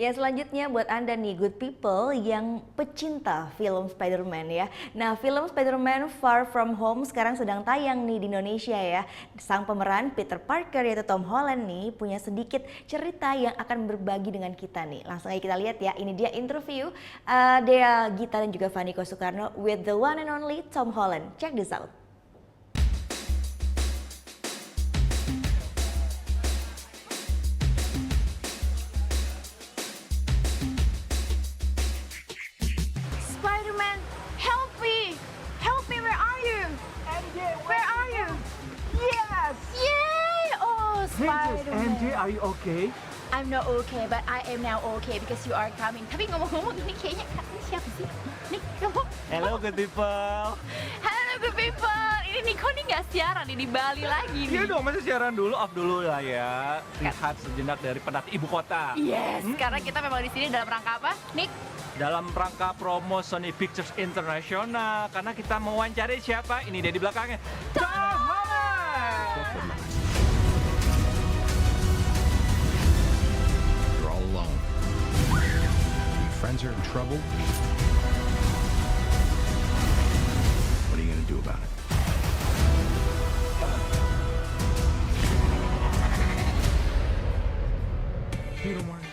Ya, selanjutnya buat Anda nih good people yang pecinta film Spider-Man ya. Nah, film Spider-Man Far From Home sekarang sedang tayang nih di Indonesia ya. Sang pemeran Peter Parker yaitu Tom Holland nih punya sedikit cerita yang akan berbagi dengan kita nih. Langsung aja kita lihat ya, ini dia interview Dea Gita dan juga Vaniko Soekarno with the one and only Tom Holland. Check this out. Spider-Man, help me! Help me, where are you? MJ, Where are you? Yes! Yay! Oh, Princess Spider-Man. MJ, are you okay? I'm not okay, but I am now okay because you are coming. Tapi ngomong-ngomong, ini kayaknya ini siapa sih? Nih, kamu. Hello good people. Halo good people. Ini Niko nih nggak siaran nih di Bali lagi nih. Iya dong, masih siaran dulu, off dulu lah ya. Lihat sejenak dari penat ibu kota. Yes, karena kita memang di sini dalam rangka apa? Nick? Dalam rangka promo Sony Pictures International, karena kita mewawancari siapa? Ini dia di belakangnya. Tom Holland! You're all alone. Your friends are in trouble. What are you gonna do about it? Hero man.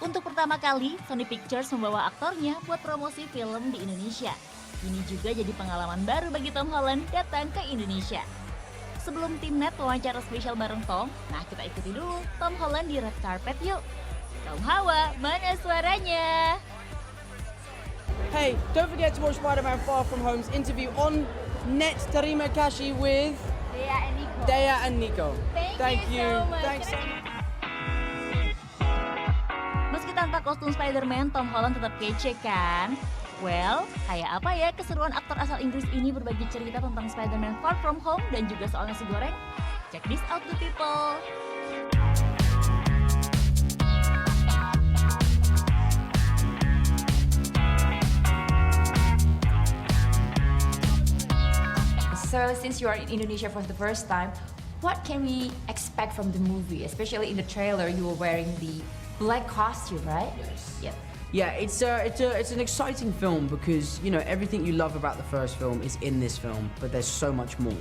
Untuk pertama kali, Sony Pictures membawa aktornya buat promosi film di Indonesia. Ini juga jadi pengalaman baru bagi Tom Holland datang ke Indonesia. Sebelum timnet wawancara spesial bareng Tom, nah kita ikuti dulu Tom Holland di red carpet yuk. Tom Hawa, mana suaranya? Hey, don't forget to watch Spider-Man Far From Home's interview on Net Terima Kasih with Dea and Nico. Dea and Nico. Thank you so much. Thanks. Meski tanpa kostum Spider-Man, Tom Holland tetap kece kan? Well, kayak apa ya keseruan aktor asal Inggris ini berbagi cerita tentang Spider-Man Far From Home dan juga soal nasi goreng? Check this out the people! So since you are in Indonesia for the first time, what can we expect from the movie? Especially in the trailer, you were wearing the black costume, right? Yes. Yep. Yeah, it's an exciting film because, you know, everything you love about the first film is in this film, but there's so much more,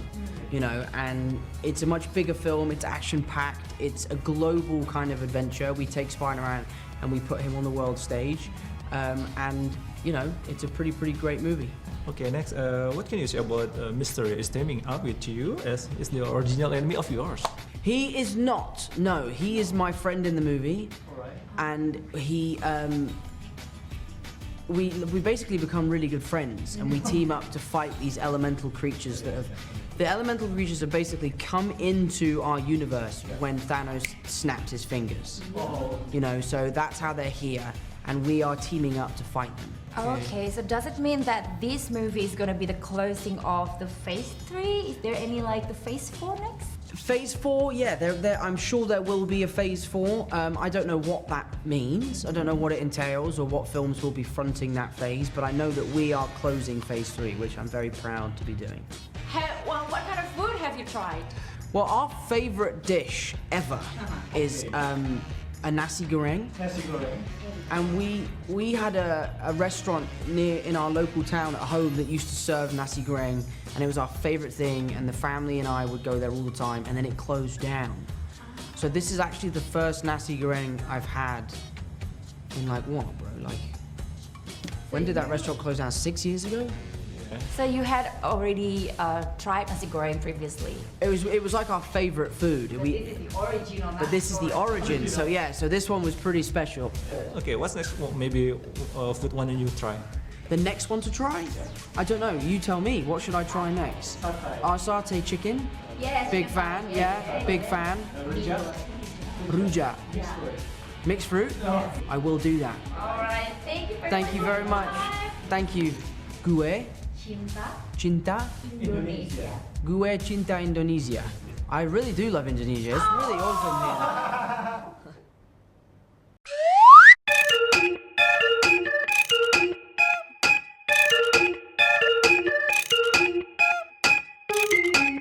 you know, and it's a much bigger film, it's action-packed, it's a global kind of adventure. We take Spider-Man and we put him on the world stage, and, you know, it's a pretty great movie. Okay, next, what can you say about Mystery is teaming up with you as is the original enemy of yours? He is not, no, he is my friend in the movie, and he, we basically become really good friends, and we team up to fight these elemental creatures that have, the elemental creatures have basically come into our universe when Thanos snapped his fingers. You know, so that's how they're here, and we are teaming up to fight them. Okay, so does it mean that this movie is gonna be the closing of the Phase 3? Is there any like the Phase 4 next? Phase 4, yeah, I'm sure there will be a Phase 4. I don't know what that means. I don't know what it entails or what films will be fronting that phase, but I know that we are closing Phase 3, which I'm very proud to be doing. Well, what kind of food have you tried? Well, our favorite dish ever is a Nasi Goreng. Nasi goreng. And we had a restaurant near in our local town at home that used to serve Nasi Goreng, and it was our favorite thing, and the family and I would go there all the time, and then it closed down. So this is actually the first Nasi Goreng I've had in like what, bro? Like, when did that restaurant close down? 6 years ago? So you had already tried nasi goreng previously. It was like our favorite food. This is the original. But this is the origin, so yeah, so this one was pretty special. Okay, what's next? Well, maybe food one you try. The next one to try? I don't know, you tell me, what should I try next? Our satay chicken? Yes. Big fan, yeah, big fan. Rujak. Mixed fruit? I will do that. Alright, Thank you very much. Thank you. Gue? Cinta? Indonesia. Gue cinta Indonesia. I really do love Indonesia. It's really awesome here. Bye.